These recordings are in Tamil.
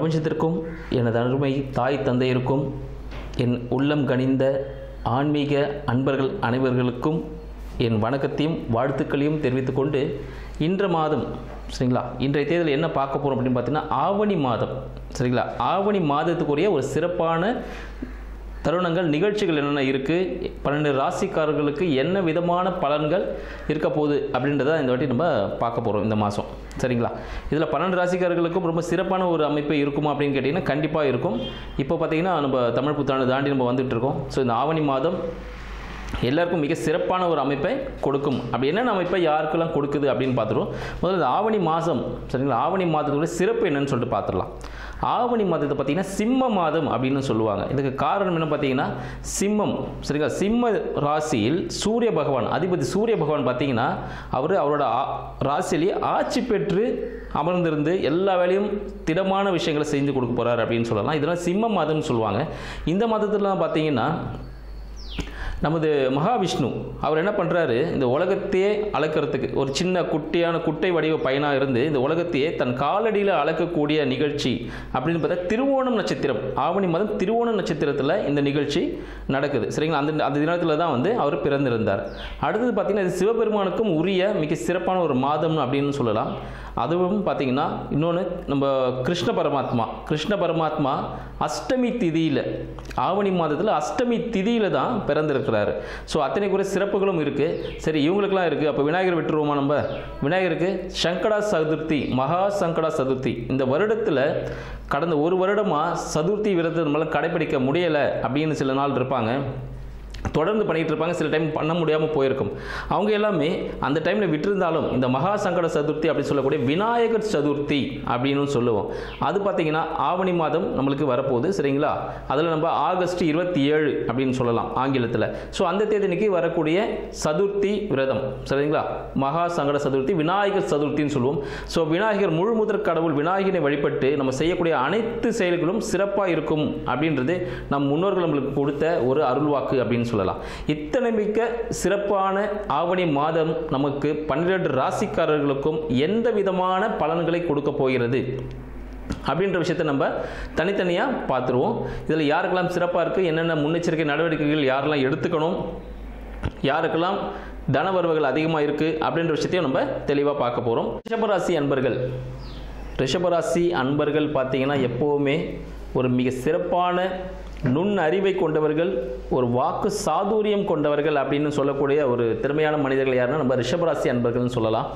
பிரபஞ்சத்திற்கும் எனது அருமை தாய் தந்தையருக்கும் என் உள்ளம் கனிந்த ஆன்மீக அன்பர்கள் அனைவர்களுக்கும் என் வணக்கத்தையும் வாழ்த்துக்களையும் தெரிவித்துக்கொண்டு இன்ற மாதம் சரிங்களா, இன்றைய தேதியில் என்ன பார்க்க போகிறோம் அப்படின்னு பார்த்தீங்கன்னா ஆவணி மாதம் சரிங்களா. ஆவணி மாதத்துக்குரிய ஒரு சிறப்பான தருணங்கள் நிகழ்ச்சிகள் என்னென்ன இருக்குது, 12 ராசிக்காரர்களுக்கு என்ன விதமான பலன்கள் இருக்க போகுது அப்படின்றத இந்த வாட்டி நம்ம பார்க்க போகிறோம் இந்த மாதம் சரிங்களா. இதில் 12 ராசிக்காரர்களுக்கும் ரொம்ப சிறப்பான ஒரு அமைப்பு இருக்குமா அப்படின்னு கேட்டிங்கன்னா கண்டிப்பாக இருக்கும். இப்போ பார்த்திங்கன்னா நம்ம தமிழ் புத்தாண்டு தாண்டி நம்ம வந்துட்டு இருக்கோம். ஸோ இந்த ஆவணி மாதம் எல்லாருக்கும் மிக சிறப்பான ஒரு அமைப்பை கொடுக்கும். அப்படி என்னென்ன அமைப்பை யாருக்கெல்லாம் கொடுக்குது அப்படின்னு பார்த்துருவோம். முதல்ல இந்த ஆவணி மாதம் சரிங்களா, ஆவணி மாதத்தோட சிறப்பு என்னன்னு சொல்லிட்டு பார்த்துடலாம். ஆவணி மாதத்தை பார்த்திங்கன்னா சிம்ம மாதம் அப்படின்னு சொல்லுவாங்க. இதுக்கு காரணம் என்ன பார்த்தீங்கன்னா, சிம்மம் சரிங்களா, சிம்ம ராசியில் சூரிய பகவான் அதிபதி சூரிய பகவான் பார்த்தீங்கன்னா அவரோட ராசியிலேயே ஆட்சி பெற்று அமர்ந்திருந்து எல்லா வேலையும் திடமான விஷயங்களை செஞ்சு கொடுக்க போகிறார் அப்படின்னு சொல்லலாம். இதெல்லாம் சிம்ம மாதம்னு சொல்லுவாங்க. இந்த மாதத்துலாம் பார்த்தீங்கன்னா நமது மகாவிஷ்ணு அவர் என்ன பண்ணுறாரு, இந்த உலகத்தையே அளக்கிறதுக்கு ஒரு சின்ன குட்டை வடிவ பையனாக இருந்து இந்த உலகத்தையே தன் காலடியில் அளக்கக்கூடிய நிகழ்ச்சி அப்படின்னு பார்த்தா திருவோணம் நட்சத்திரம், ஆவணி மாதம் திருவோணம் நட்சத்திரத்தில் இந்த நிகழ்ச்சி நடக்குது சரிங்களா. அந்த தினத்தில் தான் அவர் பிறந்திருந்தார். அடுத்தது பார்த்திங்கன்னா இது சிவபெருமானுக்கும் உரிய மிக சிறப்பான ஒரு மாதம்னு அப்படின்னு சொல்லலாம். அதுவும் பார்த்திங்கன்னா இன்னொன்று நம்ம கிருஷ்ண பரமாத்மா அஷ்டமி திதியில் ஆவணி மாதத்தில் அஷ்டமி திதியில் தான் பிறந்திருக்கிறாரு. ஸோ அத்தனை கூட சிறப்புகளும் இருக்குது. சரி, இவங்களுக்கெல்லாம் இருக்குது. அப்போ விநாயகர் விட்டுருவோமா? நம்ம விநாயகருக்கு சங்கடா சதுர்த்தி, மகா சங்கடா சதுர்த்தி இந்த வருடத்தில் கடந்த ஒரு வருடமாக சதுர்த்தி விரதத்தை நம்மளால் கடைப்பிடிக்க முடியலை அப்படின்னு சில நாள் இருப்பாங்க, தொடர்ந்து பண்ணிகிட்டு இருப்பாங்க. சில டைம் பண்ண முடியாமல் போயிருக்கும். அவங்க எல்லாமே அந்த டைமில் விட்டிருந்தாலும் இந்த மகா சங்கட சதுர்த்தி அப்படின்னு சொல்லக்கூடிய விநாயகர் சதுர்த்தி அப்படின்னு சொல்லுவோம். அது பார்த்திங்கன்னா ஆவணி மாதம் நம்மளுக்கு வரப்போகுது சரிங்களா. அதில் நம்ம ஆகஸ்ட் 27 அப்படின்னு சொல்லலாம் ஆங்கிலத்தில். ஸோ அந்த தேதிக்கு வரக்கூடிய சதுர்த்தி விரதம் சரிங்களா, மகா சங்கட சதுர்த்தி விநாயகர் சதுர்த்தின்னு சொல்லுவோம். ஸோ விநாயகர் முழு முதற் கடவுள் விநாயகரை வழிபட்டு நம்ம செய்யக்கூடிய அனைத்து செயல்களும் சிறப்பாக இருக்கும் அப்படின்றது நம் முன்னோர்கள் நம்மளுக்கு கொடுத்த ஒரு அருள்வாக்கு அப்படின்னு சொல்லலாம். இத்தனை மிக்க சிறப்பான ஆவணி மாதம் நமக்கு 12 ராசிக்காரர்களுக்கும் எந்த விதமான பலன்களை கொடுக்க போகிறது அப்படின்ற விஷயத்தை நம்ம தனித்தனியாக பார்த்துருவோம். இதில் யாருக்கெல்லாம் சிறப்பாக இருக்குது, என்னென்ன முன்னெச்சரிக்கை நடவடிக்கைகள் யாரெல்லாம் எடுத்துக்கணும், யாருக்கெல்லாம் தனவரவுகள் அதிகமாக இருக்குது அப்படின்ற விஷயத்தையும் நம்ம தெளிவாக பார்க்க போகிறோம். ரிஷபராசி அன்பர்கள் பார்த்தீங்கன்னா எப்போவுமே ஒரு மிக சிறப்பான நுண் அறிவை கொண்டவர்கள், ஒரு வாக்கு சாதுரியம் கொண்டவர்கள் அப்படின்னு சொல்லக்கூடிய ஒரு திறமையான மனிதர்கள் யாருன்னா நம்ம ரிஷபராசி அன்பர்கள்னு சொல்லலாம்.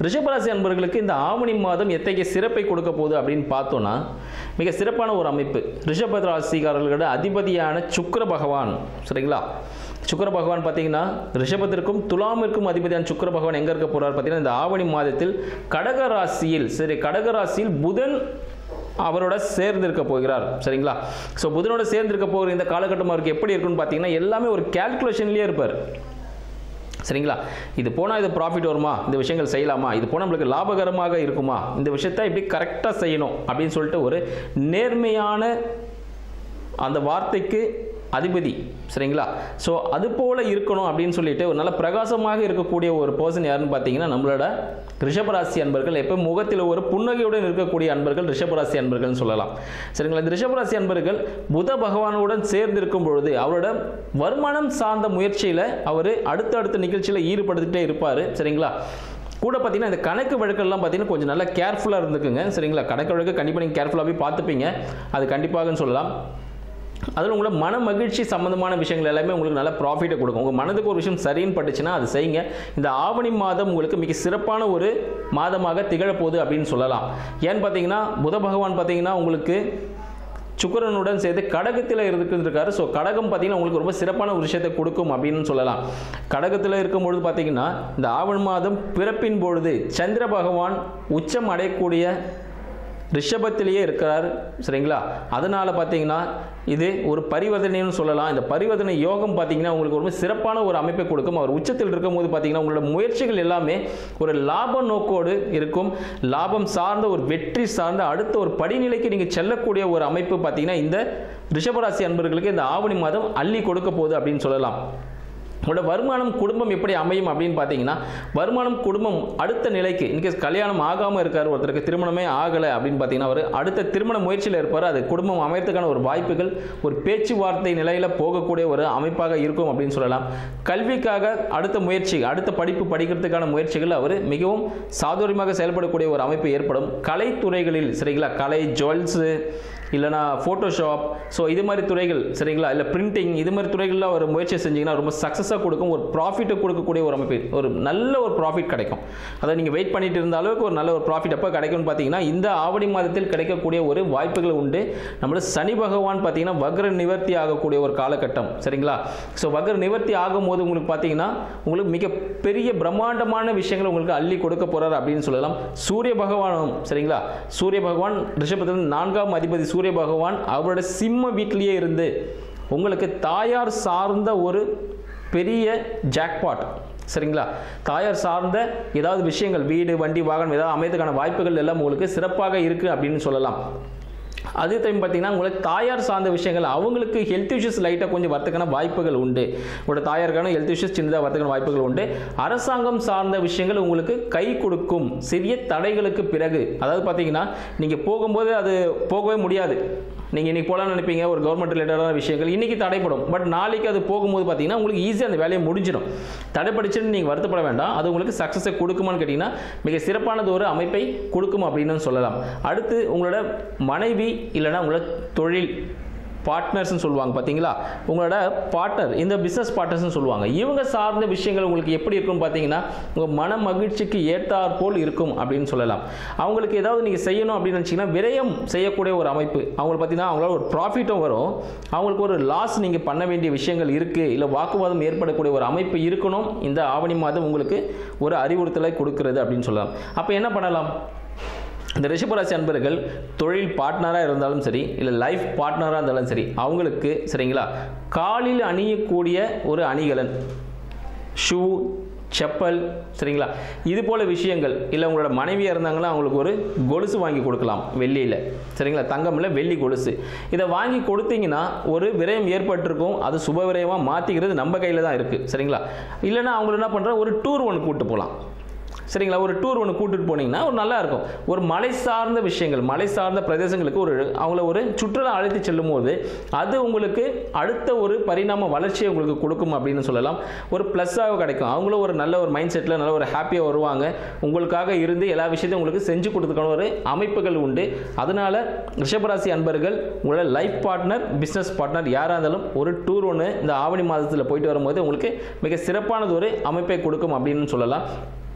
ரிஷபராசி அன்பர்களுக்கு இந்த ஆவணி மாதம் எத்தகைய சிறப்பை கொடுக்க போகுது அப்படின்னு பார்த்தோன்னா மிக சிறப்பான ஒரு அமைப்பு. ரிஷபராசிக்காரர்களோட அதிபதியான சுக்கிர பகவான் சரிங்களா. சுக்கிர பகவான் பார்த்தீங்கன்னா ரிஷபத்திற்கும் துலாமிற்கும் அதிபதியான சுக்கிர பகவான் எங்கே இருக்க போகிறார் பார்த்தீங்கன்னா இந்த ஆவணி மாதத்தில் கடகராசியில் புதன் அவரோட சேர்ந்திருக்க போகிறார் சரிங்களா. ஸோ புதனோட சேர்ந்திருக்க போகிற இந்த காலகட்டம் அவருக்கு எப்படி இருக்குன்னு பார்த்தீங்கன்னா எல்லாமே ஒரு கேல்குலேஷன்லேயே இருப்பார் சரிங்களா. இது போனால் இது ப்ராஃபிட் வருமா, இந்த விஷயங்கள் செய்யலாமா, இது போனால் நம்மளுக்கு லாபகரமாக இருக்குமா, இந்த விஷயத்தை இப்படி கரெக்டாக செய்யணும் அப்படின்னு சொல்லிட்டு ஒரு நேர்மையான அந்த வார்த்தைக்கு அதிபதி சரிங்களா. ஸோ அது போல் இருக்கணும் அப்படின்னு சொல்லிட்டு ஒரு நல்ல பிரகாசமாக இருக்கக்கூடிய ஒரு பர்சன் யாருன்னு பார்த்தீங்கன்னா நம்மளோட ரிஷபராசி அன்பர்கள். எப்போ முகத்தில் ஒரு புன்னகையுடன் இருக்கக்கூடிய அன்பர்கள் ரிஷபராசி அன்பர்கள்னு சொல்லலாம் சரிங்களா. இந்த ரிஷபராசி அன்பர்கள் புத பகவானுடன் சேர்ந்திருக்கும் பொழுது அவரோட வருமானம் சார்ந்த முயற்சியில் அவர் அடுத்தடுத்த நிகழ்ச்சியில் ஈடுபடுத்திட்டே இருப்பார் சரிங்களா. கூட பார்த்தீங்கன்னா இந்த கணக்கு வழக்கெல்லாம் பார்த்தீங்கன்னா கொஞ்சம் நல்லா கேர்ஃபுல்லாக இருந்துக்குங்க சரிங்களா. கணக்கு வழக்கு கண்டிப்பாக நீங்கள் கேர்ஃபுல்லாகவே பார்த்துப்பீங்க, அது கண்டிப்பாகன்னு சொல்லலாம். அதில் உங்களோட மன மகிழ்ச்சி சம்பந்தமான விஷயங்கள் எல்லாமே உங்களுக்கு நல்ல ப்ராஃபிட்டை கொடுக்கும். உங்கள் மனதுக்கு ஒரு விஷயம் சரின்னு பட்டுச்சுன்னா அது செய்யுங்க. இந்த ஆவணி மாதம் உங்களுக்கு மிக சிறப்பான ஒரு மாதமாக திகழப்போகுது அப்படின்னு சொல்லலாம். ஏன்னு பார்த்தீங்கன்னா புத பகவான் பார்த்தீங்கன்னா உங்களுக்கு சுக்கிரனுடன் சேர்த்து கடகத்தில் இருக்காரு. ஸோ கடகம் பார்த்தீங்கன்னா உங்களுக்கு ரொம்ப சிறப்பான ஒரு விஷயத்தை கொடுக்கும் அப்படின்னு சொல்லலாம். கடகத்தில் இருக்கும்பொழுது பார்த்தீங்கன்னா இந்த ஆவணி மாதம் பிறப்பின் பொழுது சந்திர பகவான் உச்சம் அடையக்கூடிய ரிஷபத்திலேயே இருக்கிறார் சரிங்களா. அதனால் பார்த்தீங்கன்னா இது ஒரு பரிவர்த்தனைன்னு சொல்லலாம். இந்த பரிவர்த்தனை யோகம் பார்த்தீங்கன்னா உங்களுக்கு ரொம்ப சிறப்பான ஒரு அமைப்பை கொடுக்கும். அவர் உச்சத்தில் இருக்கும்போது பார்த்தீங்கன்னா உங்களோட முயற்சிகள் எல்லாமே ஒரு லாப நோக்கோடு இருக்கும். லாபம் சார்ந்த ஒரு வெற்றி சார்ந்த அடுத்த ஒரு படிநிலைக்கு நீங்கள் செல்லக்கூடிய ஒரு அமைப்பு பார்த்தீங்கன்னா இந்த ரிஷபராசி அன்பர்களுக்கு இந்த ஆவணி மாதம் அள்ளி கொடுக்க போகுது அப்படின்னு சொல்லலாம். உங்களோட வருமானம் குடும்பம் எப்படி அமையும் அப்படின்னு பார்த்தீங்கன்னா, வருமானம் குடும்பம் அடுத்த நிலைக்கு, இன்கேஸ் கல்யாணம் ஆகாமல் இருக்கார், ஒருத்தருக்கு திருமணமே ஆகலை அப்படின்னு பார்த்தீங்கன்னா அவர் அடுத்த திருமண முயற்சியில் இருப்பார். அது குடும்பம் அமையறதுக்கான ஒரு வாய்ப்புகள், ஒரு பேச்சுவார்த்தை நிலையில் போகக்கூடிய ஒரு அமைப்பாக இருக்கும் அப்படின்னு சொல்லலாம். கல்விக்காக அடுத்த முயற்சி, அடுத்த படிப்பு படிக்கிறதுக்கான முயற்சிகள் அவர் மிகவும் சாதுரியமாக செயல்படக்கூடிய ஒரு அமைப்பு ஏற்படும். கலைத்துறைகளில் சரிங்களா, கலை, ஜுவல்ஸு, இல்லைனா ஃபோட்டோஷாப், ஸோ இது மாதிரி துறைகள் சரிங்களா, இல்லை பிரிண்டிங், இது மாதிரி துறைகளில் ஒரு முயற்சி செஞ்சிங்கன்னா ரொம்ப சக்ஸஸாக கொடுக்கும். ஒரு ப்ராஃபிட்டை கொடுக்கக்கூடிய ஒரு அமைப்பு, ஒரு நல்ல ஒரு ப்ராஃபிட் கிடைக்கும். அதை நீங்கள் வெயிட் பண்ணிட்டு இருந்த அளவுக்கு ஒரு நல்ல ஒரு ப்ராஃபிட் எப்போ கிடைக்கும்னு பார்த்தீங்கன்னா, இந்த ஆவணி மாதத்தில் கிடைக்கக்கூடிய ஒரு வாய்ப்புகள் உண்டு. நம்மளோட சனி பகவான் பார்த்தீங்கன்னா வக்ர நிவர்த்தி ஆகக்கூடிய ஒரு காலகட்டம் சரிங்களா. ஸோ வக்ர நிவர்த்தி ஆகும்போது உங்களுக்கு பார்த்தீங்கன்னா உங்களுக்கு மிக பெரிய பிரம்மாண்டமான விஷயங்கள் உங்களுக்கு அள்ளி கொடுக்க போகிறார் அப்படின்னு சொல்லலாம். சூரிய பகவானும் சரிங்களா, சூரிய பகவான் ரிஷபத்தில் 4ஆம் அதிபதி சூரிய பகவான் அவரோட சிம்ம வீட்டிலேயே இருந்து உங்களுக்கு தாயார் சார்ந்த ஒரு பெரிய ஜாக்பாட் சரிங்களா, தாயார் சார்ந்த ஏதாவது விஷயங்கள், வீடு, வண்டி, வாகனம் ஏதாவது அமையதுக்கான வாய்ப்புகள் எல்லாம் உங்களுக்கு சிறப்பாக இருக்குது அப்படின்னு சொல்லலாம். அதே டைம் பார்த்தீங்கன்னா உங்களுக்கு தாயார் சார்ந்த விஷயங்கள், அவங்களுக்கு ஹெல்த் இஷ்யூஸ் லைட்டாக கொஞ்சம் வரதுக்கான வாய்ப்புகள் உண்டு. உங்களோட தாயாருக்கான ஹெல்த் இஷ்யூஸ் சின்னதாக வரதுக்கான வாய்ப்புகள் உண்டு. அரசாங்கம் சார்ந்த விஷயங்கள் உங்களுக்கு கை கொடுக்கும் சிறிய தடைகளுக்கு பிறகு. அதாவது பார்த்தீங்கன்னா நீங்கள் போகும்போது அது போகவே முடியாது, நீங்கள் இன்றைக்கி போகலான்னு நினைப்பீங்க, ஒரு கவர்மெண்ட் ரிலேட்டடான விஷயங்கள் இன்றைக்கி தடைப்படும். பட் நாளைக்கு அது போகும்போது பார்த்தீங்கன்னா உங்களுக்கு ஈஸியாக அந்த வேலையை முடிஞ்சிடும். தடைப்படிச்சுன்னு நீங்கள் வருத்தப்பட வேண்டாம். அது உங்களுக்கு சக்ஸஸை கொடுக்குமான்னு கேட்டிங்கன்னா மிக சிறப்பானது ஒரு அமைப்பை கொடுக்கும் அப்படின்னு சொல்லலாம். அடுத்து உங்களோட மனைவி இல்லைனா உங்களோட தொழில் பார்ட்னர்ஸ்னு சொல்லுவாங்க பார்த்தீங்களா, உங்களோட பார்ட்னர், இந்த பிஸ்னஸ் பார்ட்னர்ஸ்னு சொல்லுவாங்க. இவங்க சார்ந்த விஷயங்கள் உங்களுக்கு எப்படி இருக்கும்னு பார்த்தீங்கன்னா உங்கள் மன மகிழ்ச்சிக்கு ஏற்றாற்போல் இருக்கும் அப்படின்னு சொல்லலாம். அவங்களுக்கு ஏதாவது நீங்கள் செய்யணும் அப்படின்னு நினச்சிங்கன்னா விரயம் செய்யக்கூடிய ஒரு அமைப்பு. அவங்களுக்கு பார்த்தீங்கன்னா அவங்களால ஒரு ப்ராஃபிட்டும் வரும், அவங்களுக்கு ஒரு லாஸ் நீங்கள் பண்ண வேண்டிய விஷயங்கள் இருக்குது, இல்லை வாக்குவாதம் ஏற்படக்கூடிய ஒரு அமைப்பு இருக்கணும். இந்த ஆவணி மாதம் உங்களுக்கு ஒரு அறிவுறுத்தலை கொடுக்கிறது அப்படின்னு சொல்லலாம். அப்போ என்ன பண்ணலாம்? இந்த ரிஷபராசி அன்பர்கள் தொழில் பார்ட்னராக இருந்தாலும் சரி, இல்லை லைஃப் பார்ட்னராக இருந்தாலும் சரி, அவங்களுக்கு சரிங்களா காலில் அணியக்கூடிய ஒரு அணிகலன், ஷூ, செப்பல் சரிங்களா, இது போல விஷயங்கள், இல்லை உங்களோட மனைவியாக இருந்தாங்கன்னா அவங்களுக்கு ஒரு கொலுசு வாங்கி கொடுக்கலாம் வெள்ளியில் சரிங்களா, தங்கம் இல்லை வெள்ளி கொலுசு. இதை வாங்கி கொடுத்தீங்கன்னா ஒரு விரயம் ஏற்பட்டிருக்கும், அது சுப விரயமாக மாற்றிக்கிறது நம்ம கையில் தான் இருக்குது சரிங்களா. இல்லைன்னா அவங்கள என்ன பண்ணுற ஒரு டூர் ஒன்று கூப்பிட்டு போகலாம் சரிங்களா. ஒரு டூர் ஒன்று கூட்டிட்டு போனீங்கன்னா ஒரு நல்லா இருக்கும். ஒரு மலை சார்ந்த விஷயங்கள், மலை சார்ந்த பிரதேசங்களுக்கு அவங்கள ஒரு சுற்றுலா அழைத்து செல்லும் போது அது உங்களுக்கு அடுத்த ஒரு பரிணாம வளர்ச்சியை உங்களுக்கு கொடுக்கும் அப்படின்னு சொல்லலாம். ஒரு ப்ளஸ்ஸாக கிடைக்கும். அவங்களும் ஒரு நல்ல ஒரு மைண்ட் செட்டில் நல்ல ஒரு ஹாப்பியாக வருவாங்க. உங்களுக்காக இருந்து எல்லா விஷயத்தையும் உங்களுக்கு செஞ்சு கொடுத்துக்கான ஒரு அமைப்புகள் உண்டு. அதனால ரிஷபராசி அன்பர்கள் உங்களோட லைஃப் பார்ட்னர், பிஸ்னஸ் பார்ட்னர் யாராக இருந்தாலும் ஒரு டூர் ஒன்று இந்த ஆவணி மாதத்தில் போயிட்டு வரும்போது உங்களுக்கு மிக சிறப்பானது ஒரு அமைப்பை கொடுக்கும் அப்படின்னு சொல்லலாம்.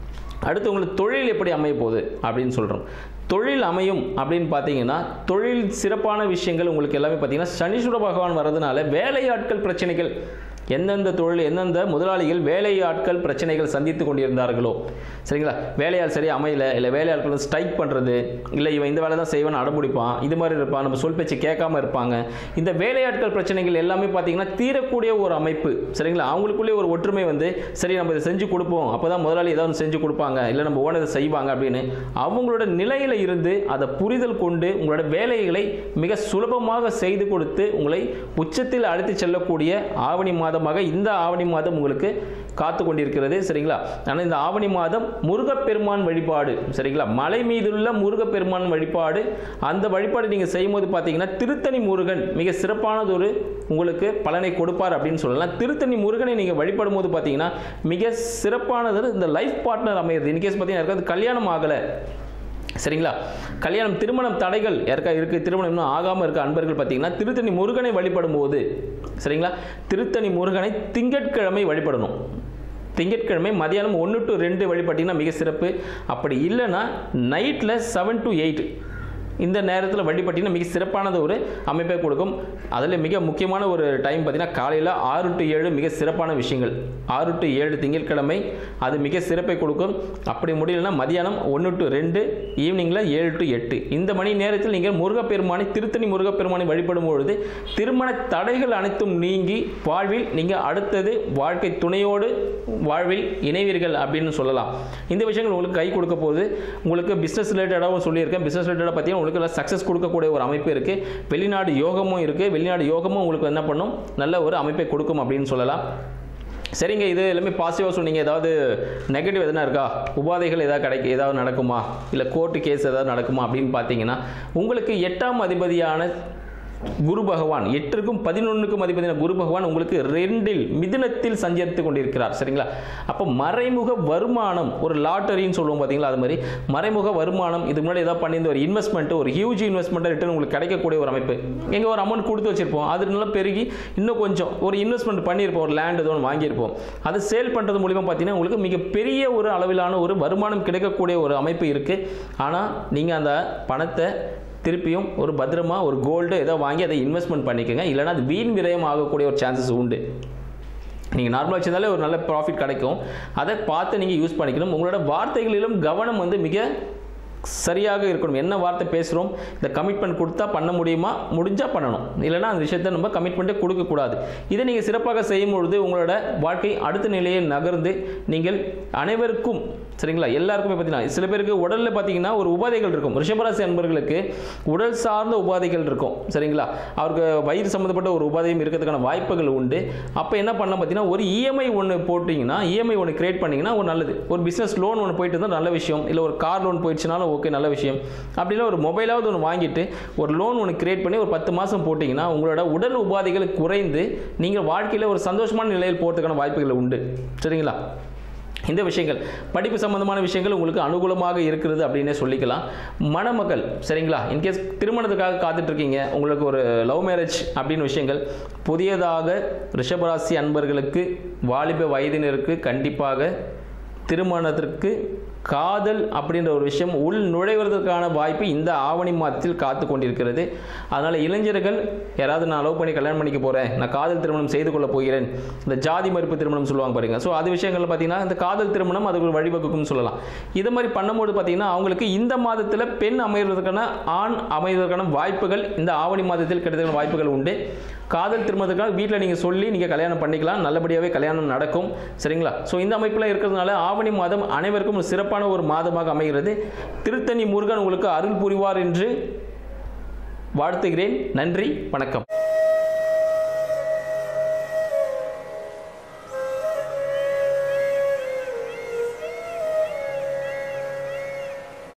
அடுத்து உங்களுக்கு தொழில் எப்படி அமைய போகுது அப்படின்னு சொல்கிறோம். தொழில் அமையும் அப்படின்னு பார்த்தீங்கன்னா தொழில் சிறப்பான விஷயங்கள் உங்களுக்கு எல்லாமே பார்த்தீங்கன்னா சனீஸ்வர பகவான் வர்றதுனால வேலையாட்கள் பிரச்சனைகள், எந்தெந்த தொழில் எந்தெந்த முதலாளிகள் வேலையாட்கள் பிரச்சனைகள் சந்தித்து கொண்டிருந்தார்களோ சரிங்களா, வேலையாள் சரியாக அமையல, இல்லை வேலையாட்கள் ஸ்ட்ரைக் பண்ணுறது, இல்லை இவன் இந்த வேலை தான் செய்வான்னு அடம்பிடிப்பான், இது மாதிரி இருப்பான், நம்ம சொல் பேச்சு கேட்காம இருப்பாங்க. இந்த வேலையாட்கள் பிரச்சனைகள் எல்லாமே பார்த்தீங்கன்னா தீரக்கூடிய ஒரு அமைப்பு சரிங்களா. அவங்களுக்குள்ளே ஒரு ஒற்றுமை வந்து சரி நம்ம இதை செஞ்சு கொடுப்போம், அப்போ தான் முதலாளி ஏதாவது செஞ்சு கொடுப்பாங்க, இல்லை நம்ம ஓனர் இதை செய்வாங்க அப்படின்னு அவங்களோட நிலையில் இருந்து அதை புரிதல் கொண்டு உங்களோட வேலைகளை மிக சுலபமாக செய்து கொடுத்து உங்களை உச்சத்தில் அழைத்து செல்லக்கூடிய ஆவணி மாதமாக இந்த ஆவணி மாதம் உங்களுக்கு காத்து கொண்டிருக்கிறது சரிங்களா. ஆனால் இந்த ஆவணி மாதம் முருகப்பெருமான் வழிபாடு சரிங்களா, மலை மீதுள்ள முருகப்பெருமான் வழிபாடு, அந்த வழிபாடு நீங்கள் செய்யும் போது பார்த்தீங்கன்னா திருத்தணி முருகன் மிக சிறப்பானது ஒரு உங்களுக்கு பலனை கொடுப்பார் அப்படின்னு சொல்லலாம். திருத்தணி முருகனை நீங்கள் வழிபடும் போது பார்த்தீங்கன்னா மிக சிறப்பானது இந்த லைஃப் பார்ட்னர் அமைகிறது. இன்கேஸ் பார்த்தீங்கன்னா யாருக்காவது கல்யாணம் ஆகலை சரிங்களா, கல்யாணம் திருமணம் தடைகள் யாருக்கா இருக்குது, திருமணம் இன்னும் ஆகாமல் இருக்க அன்பர்கள் பார்த்தீங்கன்னா திருத்தணி முருகனை வழிபடும் போது சரிங்களா, திருத்தணி முருகனை திங்கட்கிழமை வழிபடணும். திங்கட்கிழமை மதியானம் 1 to 2 வழிபட்டீங்கன்னா மிக சிறப்பு. அப்படி இல்லைன்னா நைட்டில் 7 to 8 இந்த நேரத்தில் வழிபட்டீங்கன்னா மிக சிறப்பானது ஒரு அமைப்பை கொடுக்கும். அதில் மிக முக்கியமான ஒரு டைம் பார்த்தீங்கன்னா காலையில் 6 to 7 மிக சிறப்பான விஷயங்கள். 6 to 7 திங்கட்கிழமை அது மிக சிறப்பை கொடுக்கும். அப்படி முடியலன்னா மதியானம் 1 to 2, ஈவினிங்கில் 7 to 8 இந்த மணி நேரத்தில் நீங்கள் முருகப்பெருமானை திருத்தணி முருகப்பெருமானை வழிபடும் பொழுது திருமண தடைகள் அனைத்தும் நீங்கி வாழ்வில் நீங்கள் அடுத்தது வாழ்க்கை துணையோடு வாழ்வில் இணைவீர்கள் அப்படின்னு சொல்லலாம். இந்த விஷயங்கள் உங்களுக்கு கை கொடுக்க போகுது. உங்களுக்கு பிஸ்னஸ் ரிலேட்டடாகவும் சொல்லியிருக்கேன். பிஸ்னஸ் ரிலேட்டடாக பார்த்தீங்கன்னா உங்களுக்கு சக்ஸஸ் கொடுக்கக்கூடிய ஒரு அமைப்பு இருக்குது. வெளிநாடு யோகமும் இருக்குது. வெளிநாடு யோகமும் உங்களுக்கு என்ன பண்ணும், நல்ல ஒரு அமைப்பை கொடுக்கும் அப்படின்னு சொல்லலாம். சரிங்க, இது எல்லாமே பாசிட்டிவாக சொன்னீங்க. ஏதாவது நெகட்டிவ் எதுனா இருக்கா? உபாதைகள் ஏதாவது நடக்குமா, இல்லை கோர்ட்டு கேஸ் ஏதாவது நடக்குமா அப்படின்னு பார்த்தீங்கன்னா, உங்களுக்கு 8ஆம் அதிபதியான குரு பகவான், 8க்கும் 11க்கும் அதிபதியான குரு பகவான் உங்களுக்கு 2இல் மிதுனத்தில் சஞ்சரித்து கொண்டிருக்கிறார். சரிங்களா? அப்போ மறைமுக வருமானம், ஒரு லாட்டரின்னு சொல்லுவோம் பார்த்தீங்களா, அது மாதிரி மறைமுக வருமானம், இதுக்கு முன்னாடி ஏதாவது பண்ணியிருந்த ஒரு இன்வெஸ்ட்மெண்ட், ஒரு ஹியூஜ் இன்வெஸ்ட்மெண்ட் ரிட்டர்ன் உங்களுக்கு கிடைக்கக்கூடிய ஒரு அமைப்பு. எங்கே ஒரு அமௌண்ட் கொடுத்து வச்சிருப்போம், அது நல்லா பெருகி இன்னும் கொஞ்சம் ஒரு இன்வெஸ்ட்மெண்ட் பண்ணியிருப்போம், ஒரு லேண்ட் ஏதோ வாங்கியிருப்போம், அது சேல் பண்ணுறது மூலிமா பார்த்தீங்கன்னா உங்களுக்கு மிகப்பெரிய ஒரு அளவிலான ஒரு வருமானம் கிடைக்கக்கூடிய ஒரு அமைப்பு இருக்குது. ஆனால் நீங்கள் அந்த பணத்தை திருப்பியும் ஒரு பத்திரமா ஒரு கோல்டு ஏதோ வாங்கி அதை இன்வெஸ்ட்மெண்ட் பண்ணிக்கோங்க. இல்லைனா அது வீண் விரயம் ஆகக்கூடிய ஒரு சான்சஸ் உண்டு. நீங்கள் நார்மலாக வச்சிருந்தாலே ஒரு நல்ல ப்ராஃபிட் கிடைக்கும். அதை பார்த்து நீங்கள் யூஸ் பண்ணிக்கணும். உங்களோட வார்த்தைகளிலும் கவனம் மிக சரியாக இருக்கணும். என்ன வார்த்தை பேசுகிறோம், இந்த கமிட்மெண்ட் கொடுத்தா பண்ண முடியுமா, முடிஞ்சால் பண்ணணும், இல்லைனா அந்த விஷயத்தை நம்ம கமிட்மெண்ட்டே கொடுக்கக்கூடாது. இதை நீங்கள் சிறப்பாக செய்யும் பொழுது உங்களோட வாழ்க்கை அடுத்த நிலையை நகர்ந்து நீங்கள் அனைவருக்கும், சரிங்களா, எல்லாருக்குமே பார்த்தீங்கன்னா சில பேருக்கு உடலில் பார்த்தீங்கன்னா ஒரு உபாதைகள் இருக்கும். ரிஷபராசி அன்பர்களுக்கு உடல் சார்ந்த உபாதைகள் இருக்கும். சரிங்களா? அவருக்கு வயிறு சம்மந்தப்பட்ட ஒரு உபாதையும் இருக்கிறதுக்கான வாய்ப்புகள் உண்டு. அப்போ என்ன பண்ணலாம் பார்த்தீங்கன்னா, ஒரு இஎம்ஐ ஒன்று போட்டிங்கன்னா, இஎம்ஐ ஒன்று கிரியேட் பண்ணிங்கன்னா ஒரு நல்லது. ஒரு பிஸ்னஸ் லோன் ஒன்று போயிட்டு இருந்தால் நல்ல விஷயம். இல்லை ஒரு கார் லோன் போயிடுச்சுனாலும் ஓகே, நல்ல விஷயம். அப்படின்னா ஒரு மொபைலாவது ஒன்று வாங்கிட்டு ஒரு லோன் ஒன்று கிரியேட் பண்ணி ஒரு 10 மாதம் போட்டிங்கன்னா உங்களோட உடல் உபாதைகள் குறைந்து நீங்கள் வாழ்க்கையில் ஒரு சந்தோஷமான நிலையில் போகிறதுக்கான வாய்ப்புகள் உண்டு. சரிங்களா? இந்த விஷயங்கள் படிப்பு சம்பந்தமான விஷயங்கள் உங்களுக்கு அனுகூலமாக இருக்கிறது அப்படின்னே சொல்லிக்கலாம். மணமகள், சரிங்களா, இன்கேஸ் திருமணத்துக்காக காத்துட்டு இருக்கீங்க, உங்களுக்கு ஒரு லவ் மேரேஜ் அப்படின்னு விஷயங்கள் புதியதாக ரிஷபராசி அன்பர்களுக்கு வாலிப வயதினருக்கு கண்டிப்பாக திருமணத்திற்கு காதல் அப்படின்ற ஒரு விஷயம் உள் நுழைவதற்கான வாய்ப்பு இந்த ஆவணி மாதத்தில் காத்து கொண்டிருக்கிறது. அதனால் இளைஞர்கள் யாராவது நான் லவ் பண்ணி கல்யாணம் பண்ணிக்க போகிறேன், நான் காதல் திருமணம் செய்து கொள்ள போகிறேன், இந்த ஜாதி மறுப்பு திருமணம் சொல்லுவாங்க பாருங்க. ஸோ அது விஷயங்கள் பார்த்தீங்கன்னா இந்த காதல் திருமணம் அதுக்கு ஒரு வழிவகுக்கும்னு சொல்லலாம். இது மாதிரி பண்ணும்போது பார்த்தீங்கன்னா அவங்களுக்கு இந்த மாதத்தில் பெண் அமைவதற்கான, ஆண் அமைவதற்கான வாய்ப்புகள் இந்த ஆவணி மாதத்தில் கிடைக்கிற வாய்ப்புகள் உண்டு. காதல் திருமணத்துக்காக வீட்டில் நீங்கள் சொல்லி நீங்கள் கல்யாணம் பண்ணிக்கலாம், நல்லபடியாகவே கல்யாணம் நடக்கும். சரிங்களா? ஸோ இந்த அமைப்பில் இருக்கிறதுனால ஆவணி மாதம் அனைவருக்கும் ஒரு சிறப்பான ஒரு மாதமாக அமைகிறது. திருத்தணி முருகன் உங்களுக்கு அருள் புரிவார் என்று வாழ்த்துகிறேன். நன்றி, வணக்கம்.